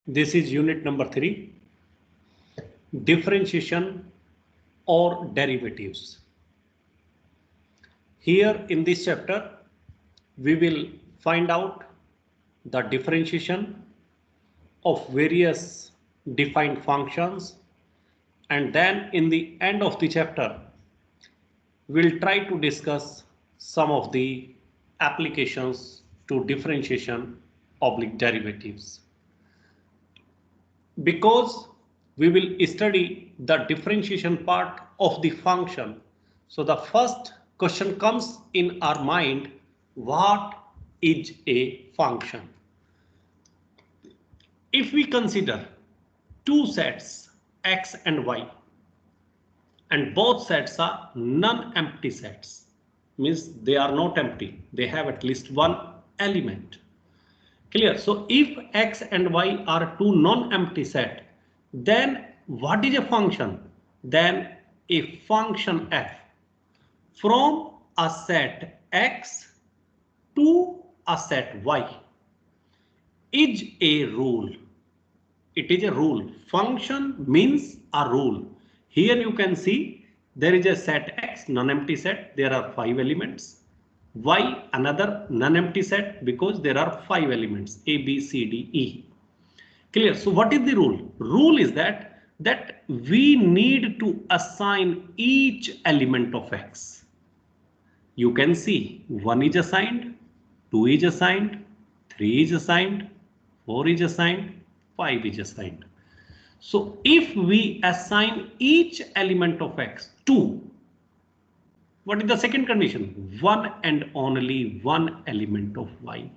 This is unit number 3, differentiation or derivatives. Here in this chapter, we will find out the differentiation of various defined functions, and then in the end of the chapter, we'll try to discuss some of the applications to differentiation oblique derivatives. Because we will study the differentiation part of the function, so the first question comes in our mind: what is a function? If we consider two sets x and y, and both sets are non-empty sets, means they are not empty, they have at least one element. Clear? So if x and y are two non-empty set, then what is a function? Then a function f from a set x to a set y is a rule. It is a rule. Function means a rule. Here you can see there is a set x, non-empty set. There are 5 elements. Y, another non-empty set, because there are 5 elements a, b, c, d, e. Clear? So what is the rule? Rule is that we need to assign each element of x. You can see 1 is assigned, 2 is assigned, 3 is assigned, 4 is assigned, 5 is assigned. So if we assign each element of x to, what is the second condition? 1 and only 1 element of y.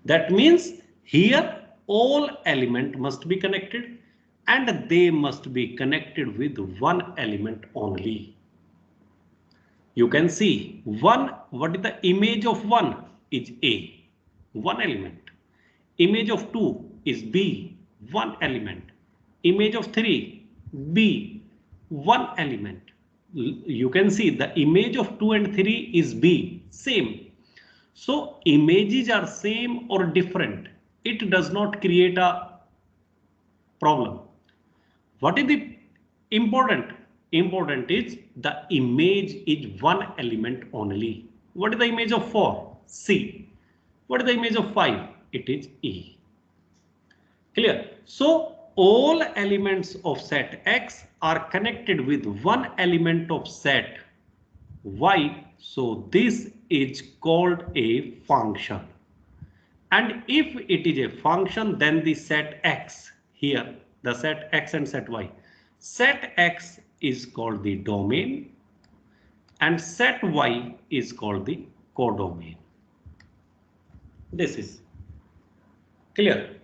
That means here all element must be connected, and they must be connected with 1 element only. You can see 1, what is the image of 1 is a, 1 element. Image of 2 is b, 1 element. Image of 3, b, 1 element. You can see the image of 2 and 3 is b, same. So images are same or different, it does not create a problem. What is the important? Important is the image is 1 element only. What is the image of 4? C. What is the image of 5? It is E. Clear? So all elements of set X are connected with 1 element of set Y. So this is called a function. And if it is a function, then the set X, here the set X and set Y. Set X is called the domain and set Y is called the codomain. This is clear.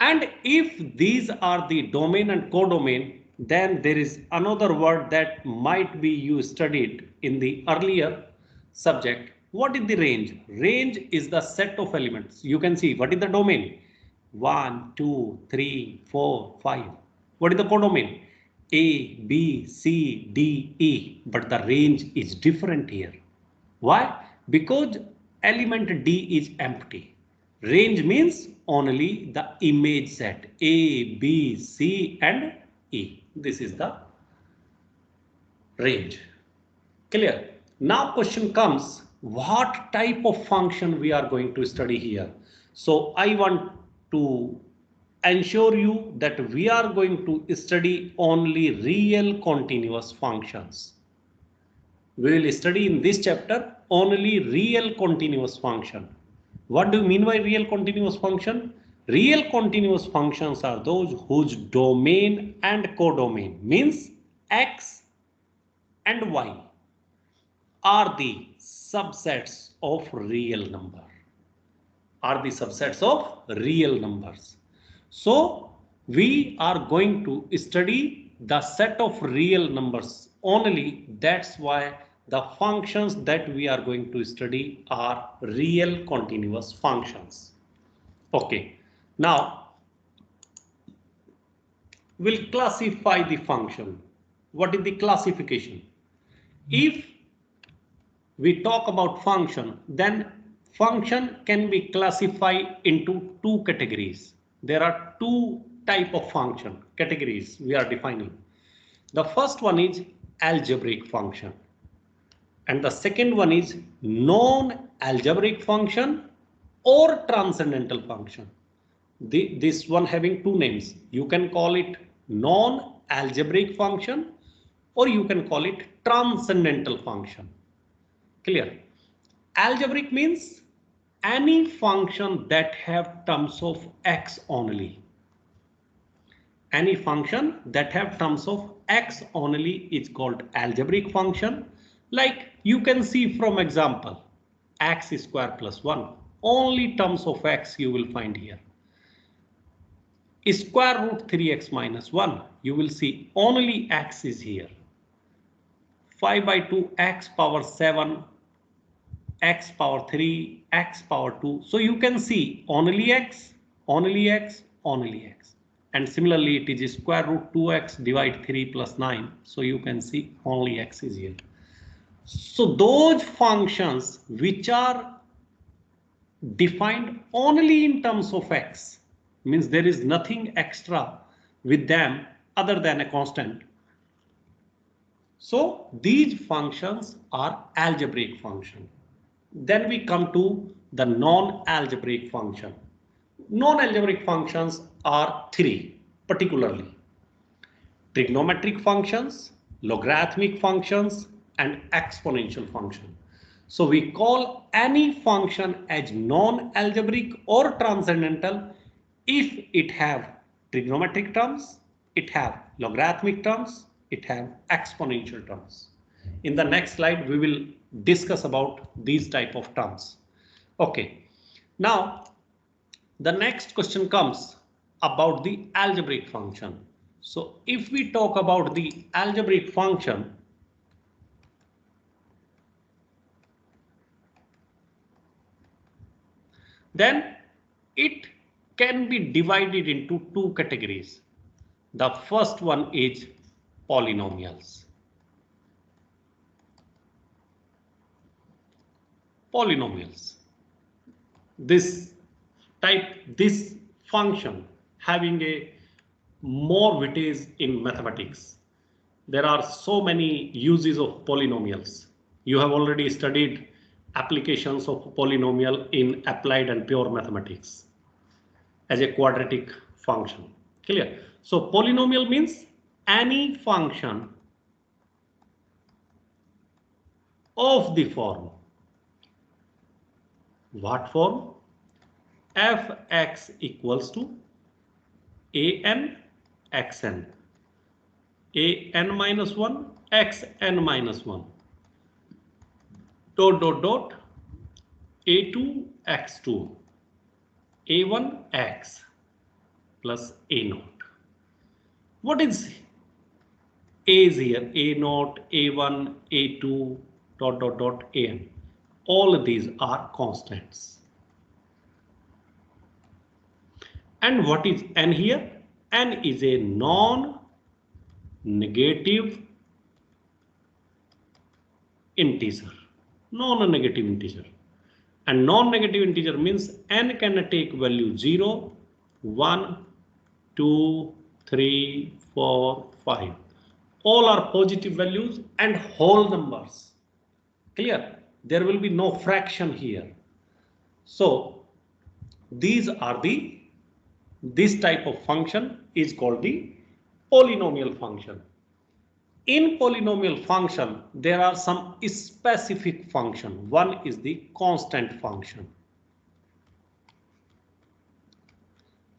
And if these are the domain and codomain, then there is another word that might be you studied in the earlier subject. What is the range? Range is the set of elements. You can see what is the domain? 1, 2, 3, 4, 5. What is the codomain? A, B, C, D, E. But the range is different here. Why? Because element D is empty. Range means only the image set A, B, C and E. This is the range. Clear? Now question comes, what type of function we are going to study here? So I want to ensure you that we are going to study only real continuous functions. We will study in this chapter only real continuous function. What do you mean by real continuous function? Real continuous functions are those whose domain and codomain, means X and Y, are the subsets of real number. Are the subsets of real numbers. So we are going to study the set of real numbers only. That's why the functions that we are going to study are real continuous functions. Okay, now we'll classify the function. What is the classification? If we talk about function, then function can be classified into two categories. There are two type of function categories we are defining. The first one is algebraic function, and the second one is non-algebraic function or transcendental function. This one having two names. You can call it non-algebraic function or you can call it transcendental function. Clear? Algebraic means any function that have terms of x only. Any function that have terms of x only is called algebraic function. Like you can see from example, x square plus 1. Only terms of x you will find here. Square root 3x minus 1. You will see only x is here. 5 by 2 x power 7, x power 3, x power 2. So you can see only x, only x, only x. And similarly, it is square root 2x divide 3 plus 9. So you can see only x is here. So those functions which are defined only in terms of x, means there is nothing extra with them other than a constant. So these functions are algebraic function. Then we come to the non-algebraic function. Non-algebraic functions are three particularly: trigonometric functions, logarithmic functions, and exponential function. So we call any function as non-algebraic or transcendental if it have trigonometric terms, it have logarithmic terms, it have exponential terms. In the next slide, we will discuss about these type of terms. Okay, now the next question comes about the algebraic function. So if we talk about the algebraic function, then it can be divided into two categories. The first one is polynomials. Polynomials. This function having a more weightage in mathematics. There are so many uses of polynomials. You have already studied applications of polynomial in applied and pure mathematics as a quadratic function. Clear? So polynomial means any function of the form. What form? Fx equals to an xn, an minus 1, xn minus 1, dot dot dot, a2 x2, a1 x plus a naught. What is a's here? A naught, a1, a2, dot dot dot, an. All of these are constants. And what is n here? N is a non-negative integer. Non-negative integer. And non-negative integer means n can take value 0, 1, 2, 3, 4, 5. All are positive values and whole numbers. Clear? There will be no fraction here. So these are this type of function is called the polynomial function. In polynomial function, there are some specific function. One is the constant function.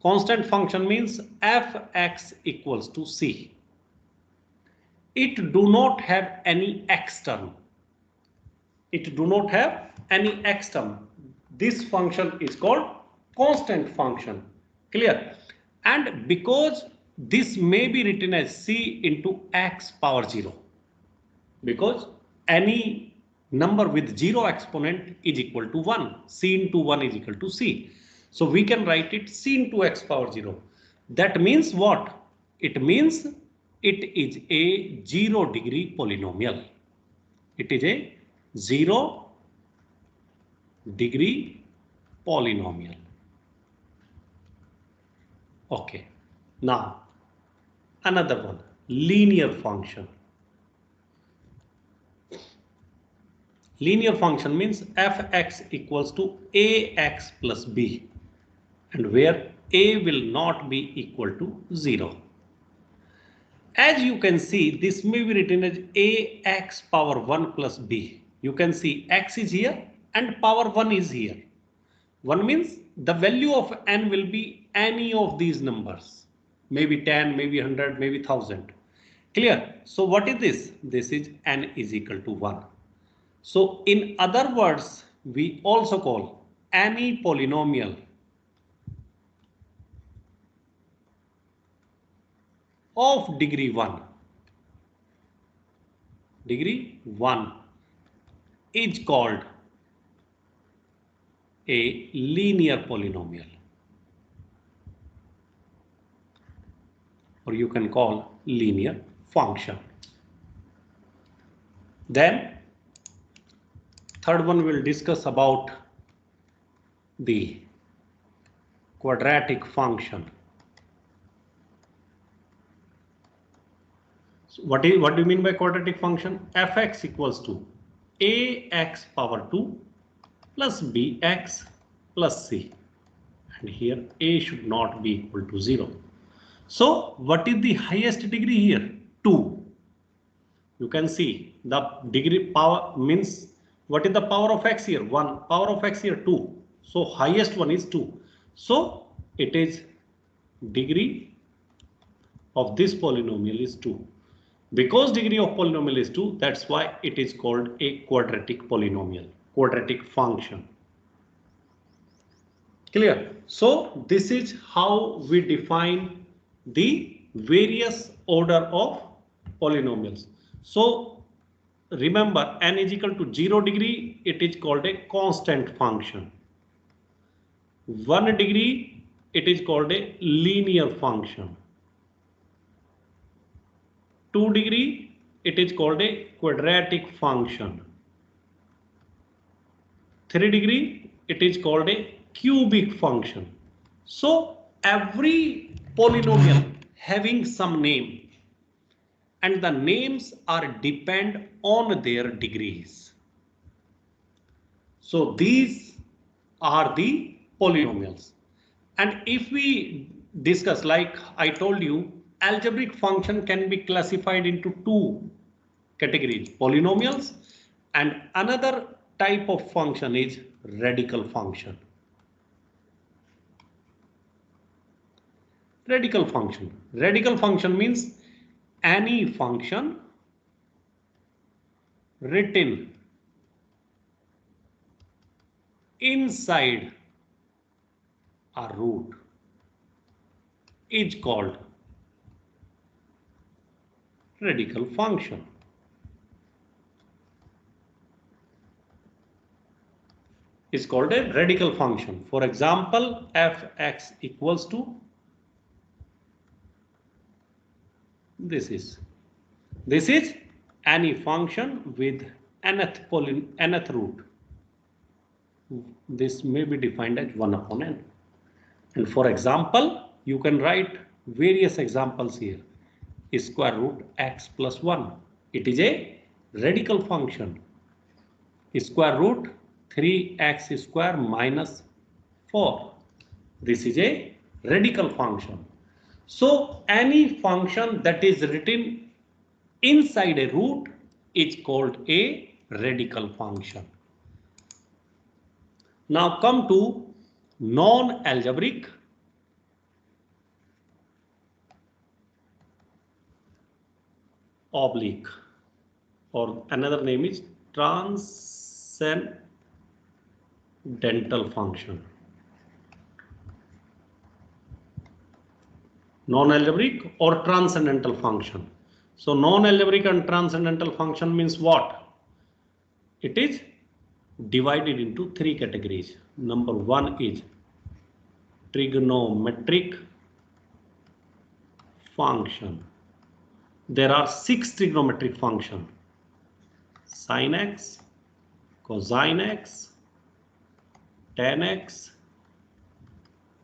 Constant function means fx equals to c. It do not have any x term. It do not have any x term. This function is called constant function. Clear? And because this may be written as c into x power 0, because any number with 0 exponent is equal to 1. C into 1 is equal to c. So we can write it c into x power 0. That means what? It means it is a 0 degree polynomial. It is a 0 degree polynomial. Okay. Now, another one, linear function. Linear function means fx equals to ax plus b, and where a will not be equal to 0. As you can see, this may be written as ax power 1 plus b. You can see x is here and power 1 is here. 1 means the value of n will be any of these numbers. Maybe 10, maybe 100, maybe 1000. Clear? So what is this? This is n is equal to 1. So in other words, we also call any polynomial of degree 1 is called a linear polynomial, or you can call linear function. Then third one we'll discuss about the quadratic function. So what do you mean by quadratic function? Fx equals to ax power 2 plus bx plus c, and here a should not be equal to 0. So what is the highest degree here? 2. You can see the degree power means what is the power of x here? 1. Power of x here 2. So highest one is 2. So it is degree of this polynomial is 2. Because degree of polynomial is 2, that's why it is called a quadratic polynomial, quadratic function. Clear? So this is how we define the various order of polynomials. So remember, n is equal to 0 degree, it is called a constant function. 1 degree, it is called a linear function. 2 degree, it is called a quadratic function. 3 degree, it is called a cubic function. So every polynomial having some name, and the names are depend on their degrees. So these are the polynomials. And if we discuss, like I told you, algebraic function can be classified into 2 categories, polynomials, and another type of function is radical function. Radical function means any function written inside a root is called radical function. Is called a radical function. For example, fx equals to this is any function with nth root. This may be defined as 1 upon n. And for example, you can write various examples here. Square root x plus 1. It is a radical function. Square root 3x square minus 4. This is a radical function. So any function that is written inside a root is called a radical function. Now come to non-algebraic oblique, or another name is transcendental function. Non-algebraic or transcendental function. So non-algebraic and transcendental function means what? It is divided into 3 categories. Number 1 is trigonometric function. There are 6 trigonometric functions: sin x, cosine x, tan x,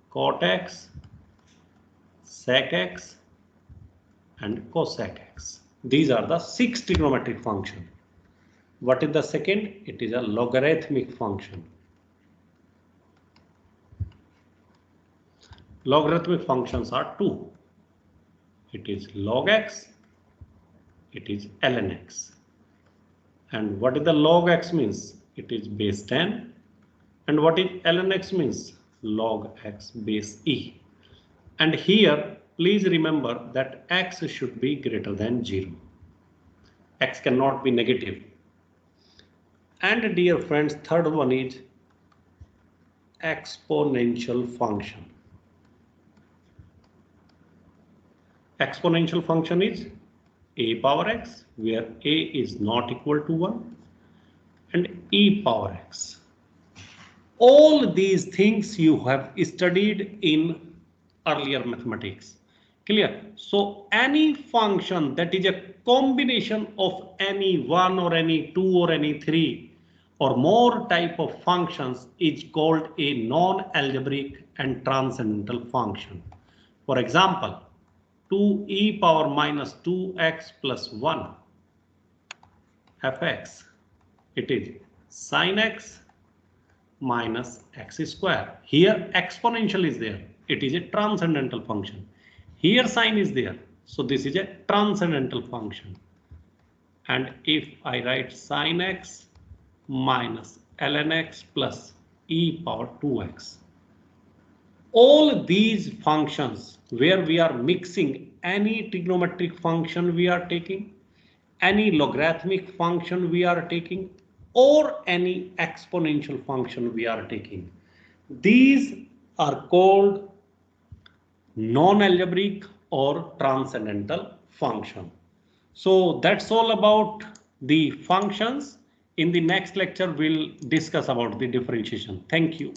cot x, sec x, and cosec x. These are the 6 trigonometric functions. What is the second? It is a logarithmic function. Logarithmic functions are two. It is log x, it is ln x. And what is the log x means? It is base 10. And what is ln x means? Log x base e. And here, please remember that x should be greater than 0. X cannot be negative. And dear friends, third one is exponential function. Exponential function is a power x, where a is not equal to 1, and e power x. All these things you have studied in earlier mathematics. Clear? So any function that is a combination of any one or any two or any three or more type of functions is called a non-algebraic and transcendental function. For example, 2e power minus 2x plus 1 fx. It is sin x minus x square. Here exponential is there. It is a transcendental function. Here sign is there. So this is a transcendental function. And if I write sin x minus ln x plus e power 2x. All these functions where we are mixing any trigonometric function we are taking, any logarithmic function we are taking, or any exponential function we are taking. These are called non-algebraic or transcendental function. So that's all about the functions. In the next lecture, we'll discuss about the differentiation. Thank you.